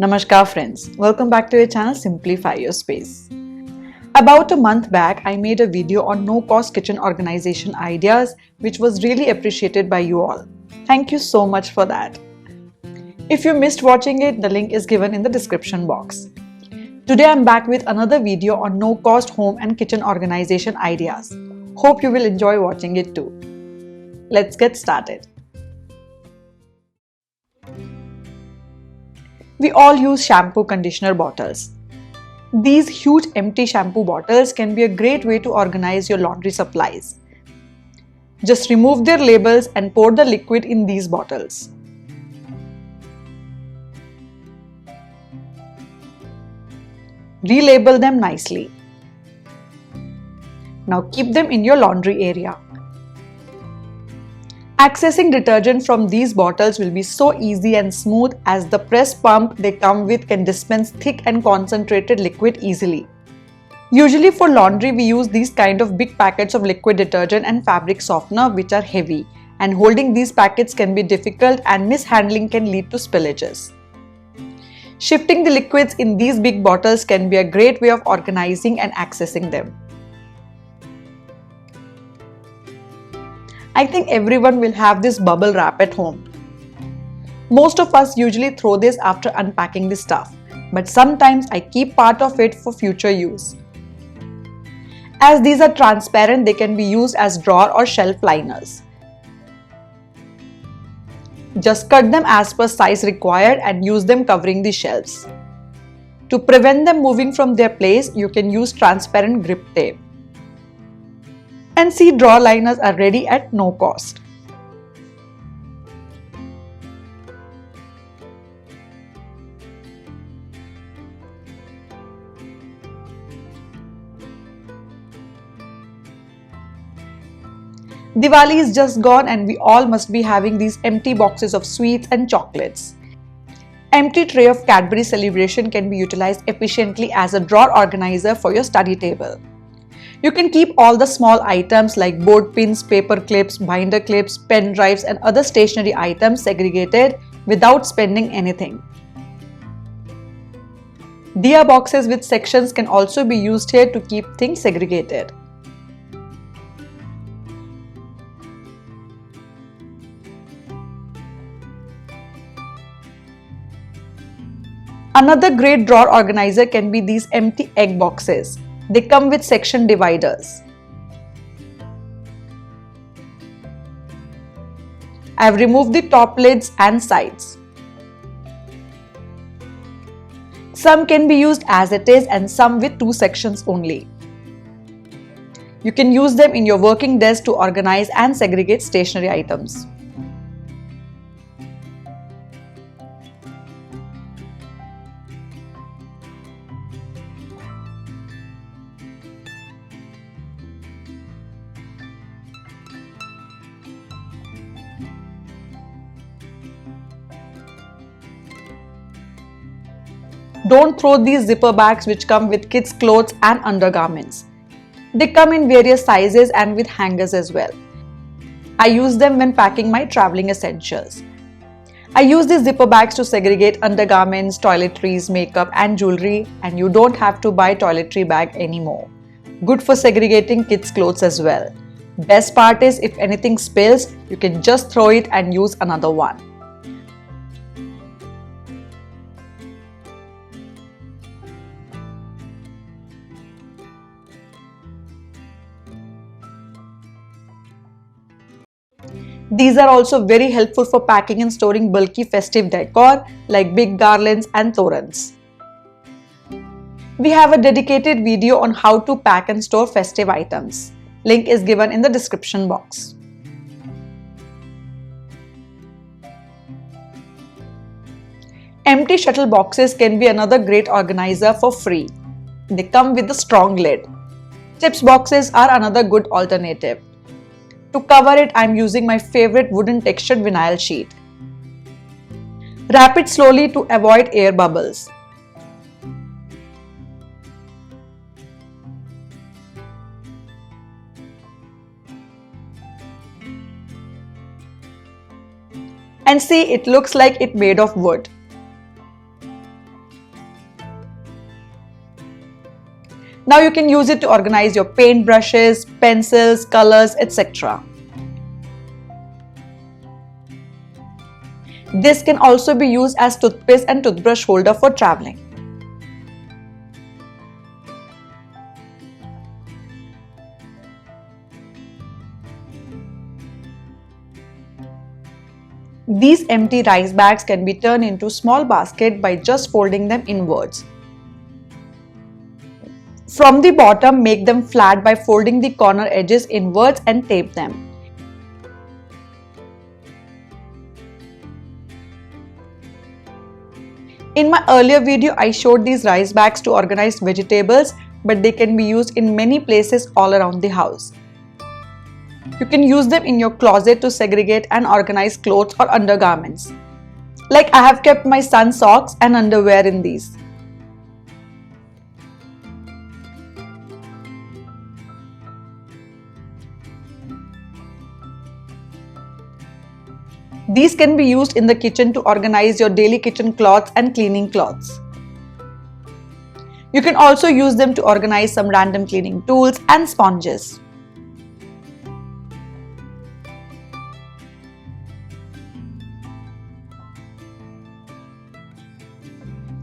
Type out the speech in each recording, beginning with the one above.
Namaskar friends, welcome back to your channel Simplify Your Space. About a month back, I made a video on no-cost kitchen organization ideas which was really appreciated by you all. Thank you so much for that. If you missed watching it, the link is given in the description box. Today I'm back with another video on no-cost home and kitchen organization ideas. Hope you will enjoy watching it too. Let's get started. We all use shampoo conditioner bottles. These huge empty shampoo bottles can be a great way to organize your laundry supplies. Just remove their labels and pour the liquid in these bottles. Relabel them nicely. Now keep them in your laundry area. Accessing detergent from these bottles will be so easy and smooth as the press pump they come with can dispense thick and concentrated liquid easily. Usually for laundry we use these kind of big packets of liquid detergent and fabric softener which are heavy, and holding these packets can be difficult and mishandling can lead to spillages. Shifting the liquids in these big bottles can be a great way of organizing and accessing them. I think everyone will have this bubble wrap at home. Most of us usually throw this after unpacking the stuff, but sometimes I keep part of it for future use. As these are transparent, they can be used as drawer or shelf liners. Just cut them as per size required and use them covering the shelves. To prevent them moving from their place, you can use transparent grip tape. And see, drawer liners are ready at no cost. Diwali is just gone and we all must be having these empty boxes of sweets and chocolates. Empty tray of Cadbury Celebration can be utilized efficiently as a drawer organizer for your study table. You can keep all the small items like board pins, paper clips, binder clips, pen drives and other stationery items segregated without spending anything. Diya boxes with sections can also be used here to keep things segregated. Another great drawer organizer can be these empty egg boxes. They come with section dividers. I have removed the top lids and sides. Some can be used as it is and some with two sections only. You can use them in your working desk to organize and segregate stationery items. Don't throw these zipper bags which come with kids' clothes and undergarments. They come in various sizes and with hangers as well. I use them when packing my traveling essentials. I use these zipper bags to segregate undergarments, toiletries, makeup and jewelry, and you don't have to buy toiletry bag anymore. Good for segregating kids' clothes as well. Best part is if anything spills, you can just throw it and use another one. These are also very helpful for packing and storing bulky festive decor like big garlands and torans. We have a dedicated video on how to pack and store festive items. Link is given in the description box. Empty shuttle boxes can be another great organizer for free. They come with a strong lid. Chips boxes are another good alternative. To cover it, I am using my favorite wooden textured vinyl sheet. Wrap it slowly to avoid air bubbles. and see, it looks like it made of wood. Now you can use it to organize your paint brushes, pencils, colors, etc. This can also be used as toothpaste and toothbrush holder for traveling. These empty rice bags can be turned into small basket by just folding them inwards. From the bottom, make them flat by folding the corner edges inwards and tape them. In my earlier video, I showed these rice bags to organize vegetables, but they can be used in many places all around the house. You can use them in your closet to segregate and organize clothes or undergarments. Like I have kept my son's socks and underwear in these. These can be used in the kitchen to organize your daily kitchen cloths and cleaning cloths. You can also use them to organize some random cleaning tools and sponges.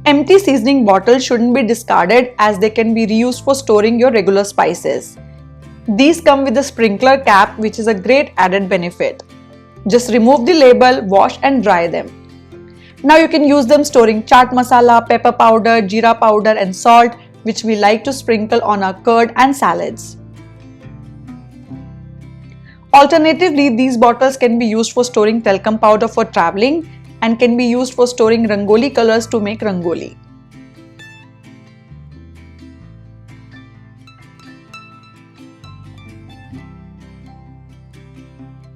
Empty seasoning bottles shouldn't be discarded as they can be reused for storing your regular spices. These come with a sprinkler cap, which is a great added benefit. Just remove the label, wash and dry them. Now you can use them storing chaat masala, pepper powder, jeera powder and salt, which we like to sprinkle on our curd and salads. Alternatively, these bottles can be used for storing talcum powder for traveling and can be used for storing rangoli colors to make rangoli.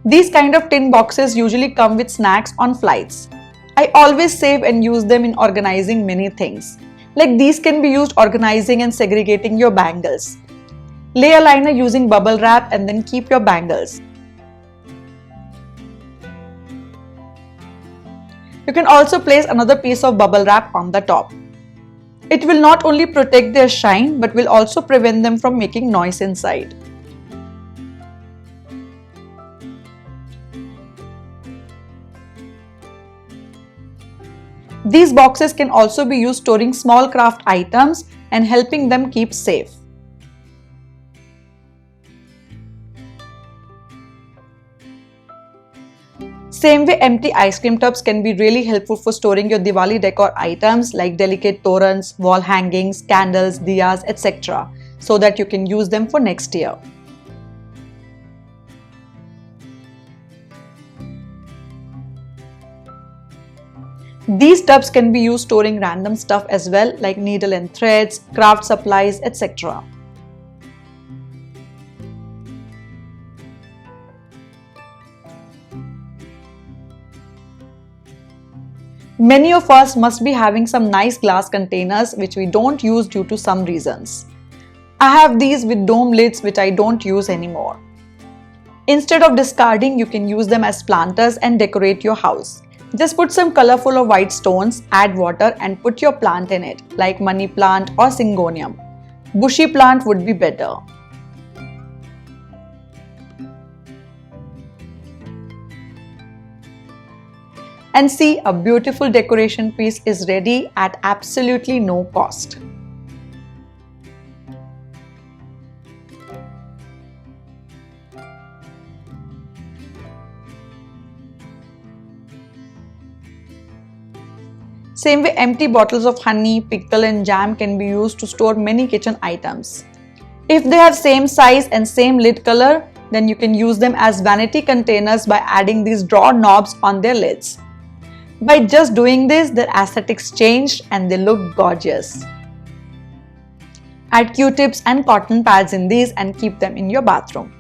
These kind of tin boxes usually come with snacks on flights. I always save and use them in organizing many things. Like these can be used organizing and segregating your bangles. Lay a liner using bubble wrap and then keep your bangles. You can also place another piece of bubble wrap on the top. It will not only protect their shine but will also prevent them from making noise inside. These boxes can also be used storing small craft items and helping them keep safe. Same way, empty ice cream tubs can be really helpful for storing your Diwali decor items like delicate torans, wall hangings, candles, diyas, etc. so that you can use them for next year. These tubs can be used storing random stuff as well like needle and threads, craft supplies, etc. Many of us must be having some nice glass containers which we don't use due to some reasons. I have these with dome lids which I don't use anymore. Instead of discarding, you can use them as planters and decorate your house. Just put some colorful or white stones, add water and put your plant in it like money plant or syngonium. Bushy plant would be better. And see, a beautiful decoration piece is ready at absolutely no cost. Same way, empty bottles of honey, pickle and jam can be used to store many kitchen items. If they have same size and same lid color, then you can use them as vanity containers by adding these drawer knobs on their lids. By just doing this, their aesthetics change and they look gorgeous. Add Q-tips and cotton pads in these and keep them in your bathroom.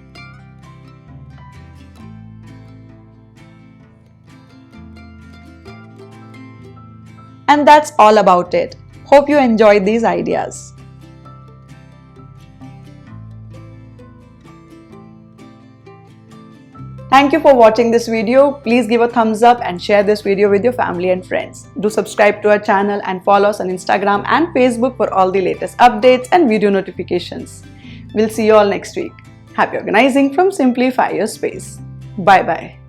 And that's all about it. Hope you enjoyed these ideas. Thank you for watching this video. Please give a thumbs up and share this video with your family and friends. Do subscribe to our channel and follow us on Instagram and Facebook for all the latest updates and video notifications. We'll see you all next week. Happy organizing from Simplify Your Space. Bye bye.